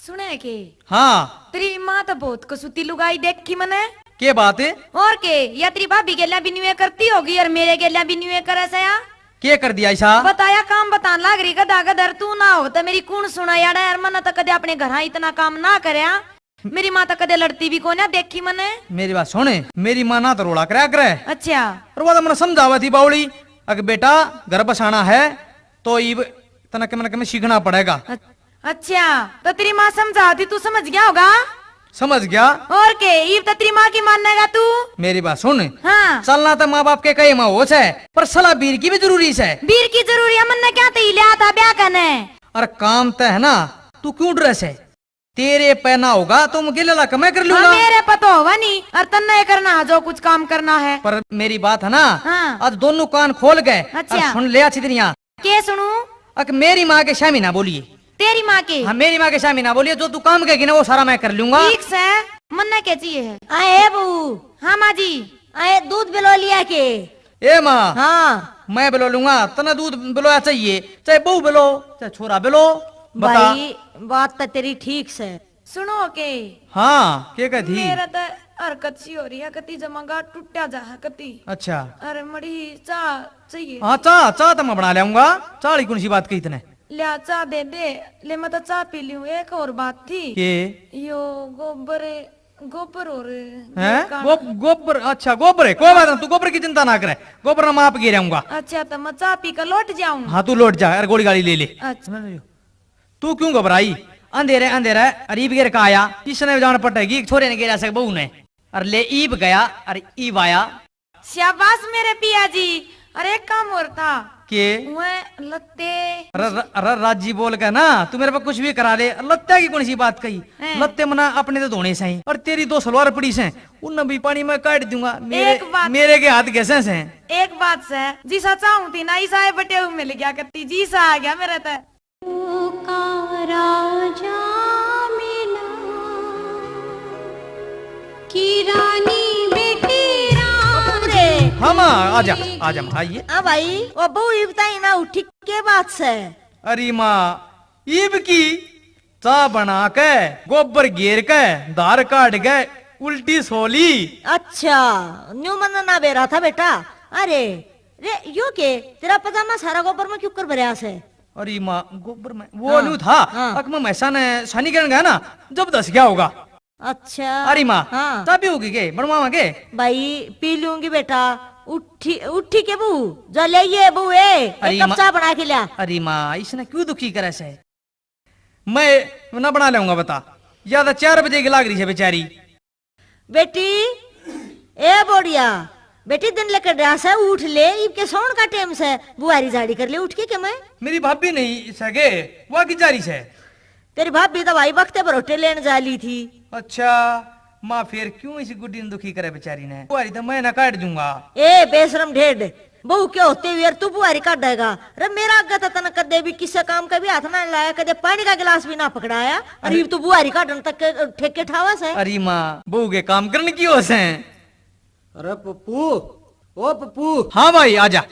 सुने के हाँ तेरी माँ तो बहुत कसुती लुगाई देखी मने। के बात है? और के या तेरी भाभी गेला भी न्यू करती होगी और मेरे गेला भी न्यू करे से या के कर दिया ऐसा? बताया काम बतान लाग रही गधा गधर तू ना हो तो मेरी कौन सुना यार यार मन तो कदे अपने घर इतना काम ना करे। मेरी माँ तो कदे लड़ती भी कोने देखी मने। मेरी बात सुने, मेरी माँ ना तो रोड़ा कराया करे। अच्छा और वो तो मैंने समझावा थी बावली, अगर बेटा घर बसाना है तो इब तना के मन सीखना पड़ेगा। अच्छा तो तेरी माँ समझाती तू समझ गया होगा? समझ गया। और के इब तो तेरी माँ की मानेगा तू? मेरी बात सुन, हाँ चलना तो माँ बाप के कई माँ हो है, पर सलाह बीर की भी जरूरी है। बीर की जरूरी है मन ने क्या तो लिया था ब्याह करने। और काम तो है ना, तू क्यों ड्रेस है? तेरे पहना होगा तो मुझे लला मैं कर लूंगा। मेरे पता होगा नहीं और तन्ने करना जो कुछ काम करना है। पर मेरी बात है ना, हाँ। आज दोनों कान खोल गए। अच्छा। सुन ले अच्छी तरह। के सुनू? मेरी माँ के शामी ना बोलिए। तेरी माँ के? हाँ मेरी माँ के शामी ना बोलिए, जो तू काम कहेगी ना वो सारा मैं कर लूंगा। ठीक से मन ने क्या चाहिए है? आए बहू। हाँ माँ जी। आए दूध बिलो लिया के? ए माँ हाँ मैं बिलो लूंगा, तना दूध बिलोया चाहिए, चाहे बहू बिलो चाहे छोरा बिलो। बता। भाई बात तो तेरी ठीक से। सुनो के हाँ क्या कहती? मेरा तो हरकत सी हो रही है, कती जमागा टूटा जा है कती। अच्छा अरे मड़ी चाह चाहिए। हाँ चाह चाह तो मैं बना लाऊंगा। चाह कौन सी बात कही तने? लिया चाह दे दे ले, मैं तो चाह पी लूं। एक और बात थी के यो गोबर गोबर और गोबर। अच्छा गोबर है, कोई बात नहीं, तू गोबर की चिंता ना करे, गोबर ना माप गिर आऊंगा। अच्छा तो मैं चाह पी कर लौट जाऊं? हाँ तू लौट जा, अरे गोली गाड़ी ले ले। अच्छा तू क्यों घबराई? अंधेरे अंधेरा अरीब गिर का आया, इसने जान पटेगी छोरे ने गिरा सक बहू ने। अरे ले ईब गया, अरे ईब आया। शाबाश मेरे पिया जी। अरे एक काम और था के लत्ते। अरे राजी बोल के ना तू मेरे पे कुछ भी करा दे। लत्ते की कौन सी बात कही? लत्ते मना अपने तो धोने से, और तेरी दो सलवार पड़ी से उन भी पानी में काट दूंगा। मेरे के हाथ कैसे से? एक बात से जीसा चाहूं थी ना ईसा बटे हुए मिल गया करती, जीसा आ गया मेरे तो। राजा मिला की रानी बेटी रानी। हम आजा आजा आइए। हाँ भाई वो बहू ये बताई ना उठी के बात से। अरे माँ ईब की चाह बना के गोबर घेर के धार काट के उल्टी सोली। अच्छा न्यू मन ना बेरा था बेटा। अरे रे यू के तेरा पजामा सारा गोबर में क्यों कर भरया से? अरे माँ गोबर में वो न्यू था। अकमा मैसा ने शानी करने गया ना, जब दस गया होगा। अच्छा अरे माँ हाँ। तभी होगी के बनवा के? भाई पी लूंगी बेटा। उठी उठी के बहू जो ले ये बहू एक कप चाय बना के लिया। अरे माँ इसने क्यों दुखी करे से? मैं ना बना लूंगा बता, या तो 4 बजे की लाग रही है बेचारी। बेटी ए बोड़िया बेटी दिन लेकर ड्रास है, उठ ले इनके सोन का टाइम से बुआरी झाड़ी कर ले उठ के। क्या मैं मेरी भाभी नहीं सके वो की जारी से? तेरी भाभी तो भाई वक्त पर होटल लेने जा ली थी। अच्छा माँ फिर क्यों इसी गुड्डी ने दुखी करे बेचारी ने? बुआरी तो मैं ना काट दूंगा। ए बेशरम ढेड बहू क्या होते हुए तू बुआरी काट देगा? अरे मेरा आगे तो तना कदे भी किसी काम का भी हाथ ना लाया, कदे पानी का गिलास भी ना पकड़ाया। अरे तू बुआरी काटने तक ठेके ठावा से। अरे माँ बहू के काम करने की हो से। अरे पप्पू ओ पप्पू। हाँ भाई आजा।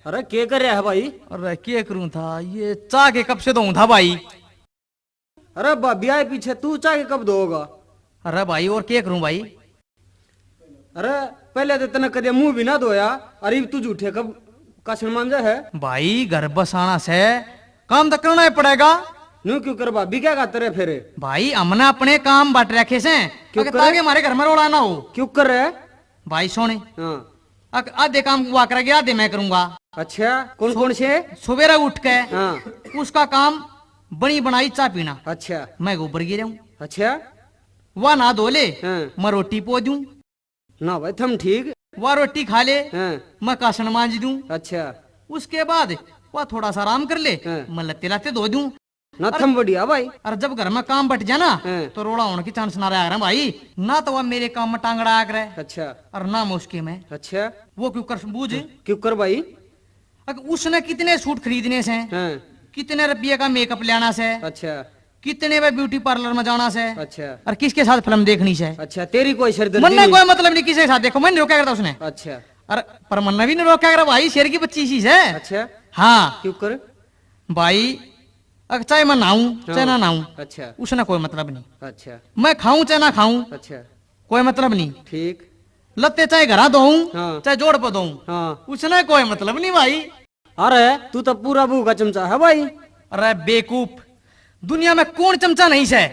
अरे क्या कर रहा है भाई? अरे क्या करूं था, ये चाह के कब से दूं था भाई। अरे भाभी आए पीछे, तू चाय कब दोगा? अरे भाई और क्या करूं भाई? अरे पहले तो इतना कदे मुंह भी ना धोया, अरे तू झूठे कब का मांझा है भाई। घर बसाना से काम तो करना ही पड़ेगा। न्यू क्यों कर भाभी क्या गाते रहे फिर? भाई हमने अपने काम बांट रखे से, क्यों ताकि हमारे घर में रोड़ा ना हो। क्यों कर रहे? भाई सोने हाँ आधे काम हुआ करेंगे, आधे मैं करूंगा। अच्छा कौन कौन से? सवेरा उठ के हाँ उसका काम बनी बनाई चाय पीना। अच्छा मैं गोबर गिर हूँ। अच्छा वह ना धो ले, हाँ। मैं रोटी पो दूं। ना भाई थम ठीक। वह रोटी खा ले, हाँ। मैं कासन मांज दूं। अच्छा उसके बाद वह थोड़ा सा आराम कर ले, हाँ। मैं लत्ते लाते धो दूं। ना थम बढ़िया भाई। और जब घर में काम बट जाना हाँ। तो रोड़ा होने की चांस ना रहा भाई। ना तो वह मेरे काम में टांगड़ा आ करे, अच्छा और ना मैं उसके में। अच्छा वो क्यों कर बूझ? क्यों कर भाई? उसने कितने सूट खरीदने से, हाँ। कितने रुपये का मेकअप लेना से, अच्छा कितने में ब्यूटी पार्लर में जाना से, अच्छा और किसके साथ फिल्म देखनी से। अच्छा तेरी कोई शर्त मन ने कोई मतलब नहीं किसी के साथ देखो, मैंने रोका करता उसने। अच्छा अरे पर मन ने भी नहीं रोका कर भाई, शेर की 25 है। अच्छा हाँ क्यों कर? भाई अगर चाहे मैं नहाऊं चाहे ना नहाऊं, अच्छा उसने कोई मतलब नहीं। अच्छा मैं खाऊं चाहे ना खाऊं, अच्छा कोई मतलब नहीं। ठीक। लत्ते चाहे घरा धोऊं हाँ। चाहे जोड़ पर धोऊं, हाँ उसने कोई मतलब नहीं भाई। अरे तू तो पूरा बहू का चमचा है भाई। अरे बेकूफ, दुनिया में कौन चमचा नहीं है?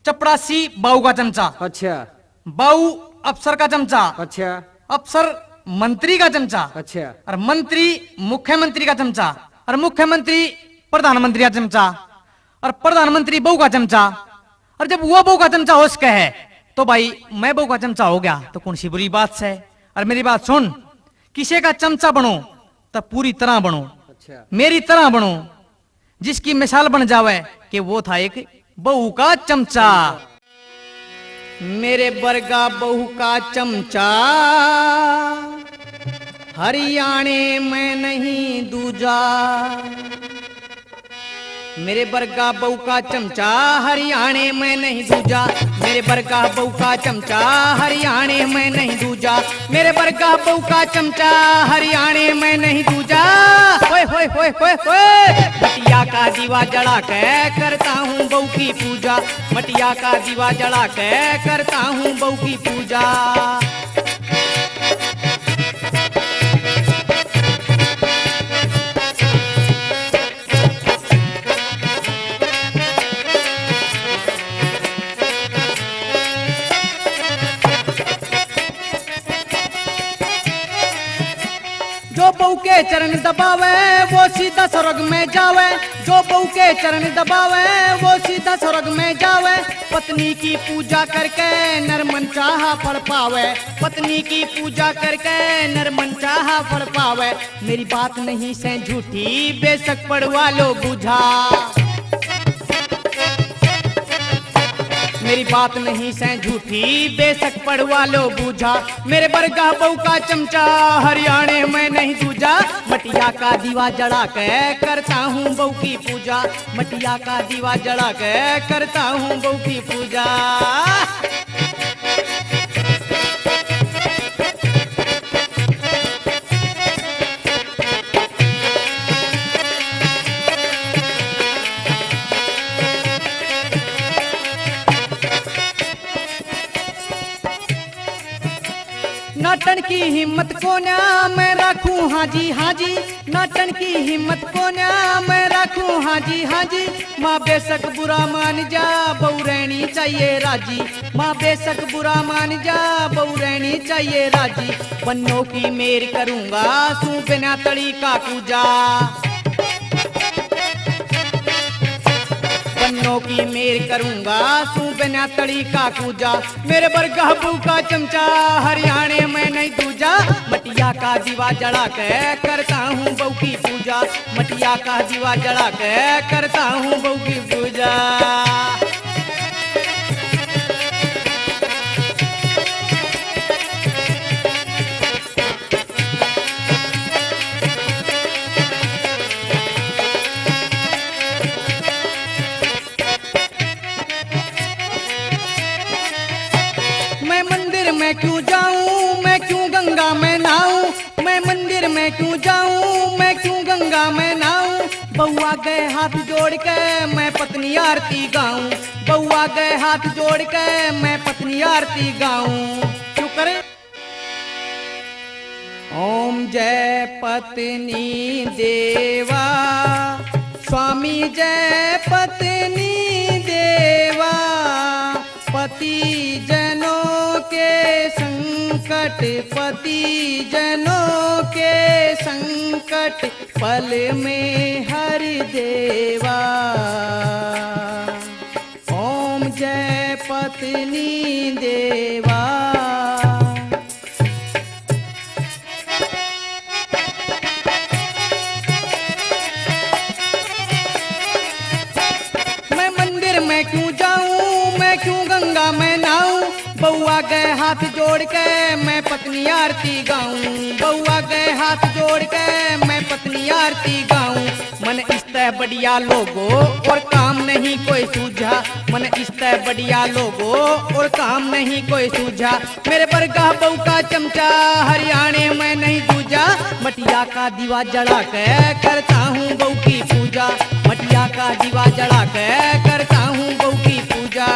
चपरासी बाऊ का चमचा, अच्छा बाऊ अफसर का चमचा, अच्छा अफसर मंत्री का चमचा, अच्छा और मंत्री मुख्यमंत्री का चमचा, और मुख्यमंत्री प्रधानमंत्री का चमचा, और प्रधानमंत्री बहू का चमचा। और जब वो बहू का चमचा हो सके है तो भाई मैं बहू का चमचा हो गया तो कौन सी बुरी बात है? और मेरी बात सुन, किसी का चमचा बनो तब पूरी तरह बनो, अच्छा मेरी तरह बनो, जिसकी मिसाल बन जावे कि वो था एक बहू का चमचा। मेरे बरगा बहू का चमचा, हरियाणे में नहीं दूजा। मेरे बरगा बहू का चमचा, हरियाणे में नहीं दूजा। मेरे बरगा बहू का चमचा, हरियाणे में नहीं दूजा। मेरे बरगा बहू का चमचा, हरियाणे में नहीं दूजा। होए होए होए होए होए, मटिया का दीवा जला के करता हूँ बहू की पूजा। मटिया का दीवा जला के करता हूँ बहू की पूजा। जो बहू के चरण दबावे वो सीधा स्वर्ग में जावे। जो बहू के चरण दबावे वो सीधा स्वर्ग में जावे। पत्नी की पूजा करके नर मन चाहा फल पावे। पत्नी की पूजा करके नर मन चाहा फल पावे। मेरी बात नहीं से झूठी बेशक पड़वा लो बुझा। मेरी बात नहीं से झूठी बेशक पड़वा लो बूझा। मेरे बरगा बहू का चमचा, हरियाणे में नहीं दूजा। मटिया का दीवा जला के करता हूँ बहू की पूजा। मटिया का दीवा जला के करता हूँ बहू की पूजा। नाटन की हिम्मत को न्या मैं रखूं हाजी हाजी। नाटन की हिम्मत को न्या मैं रखूं हाजी हाजी। माँ बेशक बुरा मान जा बहू रहनी चाहिए राजी। माँ बेशक बुरा मान जा बहू रहनी चाहिए राजी। बन्नों की मेर करूंगा सू बिना तड़ी का पूजा। बन्नों की मेर करूंगा सू बिना तड़ी का पूजा। मेरे बरगा बहू का चमचा, हरियाणे में नहीं दूजा। मटिया का दीवा जला के करता हूँ बहू की पूजा। मटिया का दीवा जला के करता हूँ बहू की पूजा। मैं मंदिर में क्यों जाऊं, मैं क्यों गंगा में नहाऊं। मैं मंदिर में क्यों जाऊं, मैं क्यों गंगा में नहाऊं। बउआ गए हाथ जोड़ के मैं पत्नी आरती गाऊं। बउआ गए हाथ जोड़ के मैं पत्नी आरती गाऊं। क्यों करे? ओम जय पत्नी देवा, स्वामी जय पत्नी देवा। पति जनों के संकट, पति जनों के संकट पल में हर देवा। ओम जय पत्नी देवा। मैं मंदिर में क्यों जाऊं, मैं क्यों गंगा में नहाऊं। बउआ गए हाथ जोड़ के मैं पत्नी आरती गाऊं। बउआ गए हाथ जोड़ के मैं पत्नी आरती गाऊं। मन इस तरह बढ़िया लोगो और काम नहीं कोई सूझा। मन इस तरह बढ़िया लोगो और काम नहीं कोई सूझा। मेरे बरगा बहू का चमचा, हरियाणे में नहीं दूजा। मटिया का दीवा जला के करता हूँ बहू की पूजा। मटिया मटिया का दीवा जला के करता हूँ बहू की पूजा।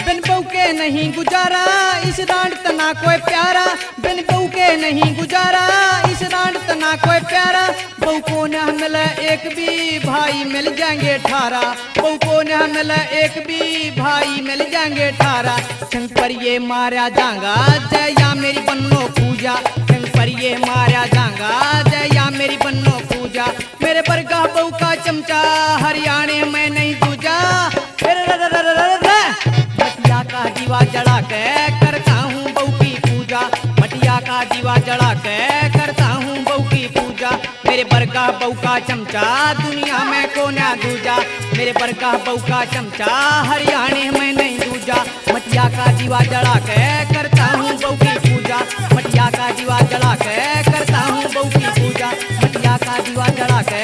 बिन बहू के नहीं गुजारा इस डांड तना कोई प्यारा, बिन बहू के नहीं गुजारा इस डांड तना कोई प्यारा। बहू को न मिले एक भी भाई मिल जाएंगे 18, बहू को न मिले एक भी भाई मिल जाएंगे 18। संग पर ये मारा जाऊंगा जया मेरी बन्नो पूजा, संग पर ये मारा जाऊंगा जया मेरी बन्नो पूजा। मेरे बरगा बहू का चमचा हरियाणे में नहीं दूजा। मटिया का दीवा जला के करता हूँ बहू की पूजा, मटिया का दीवा जला के करता हूँ बहू की पूजा। मेरे बरका बहू का चमचा दुनिया में कोना दूजा, मेरे बरका बहू का चमचा हरियाणे में नहीं दूजा। मटिया का दीवा जला के करता हूँ बहू की पूजा, मटिया का दीवा जला के करता हूँ बहू की पूजा, मटिया का दीवा जला के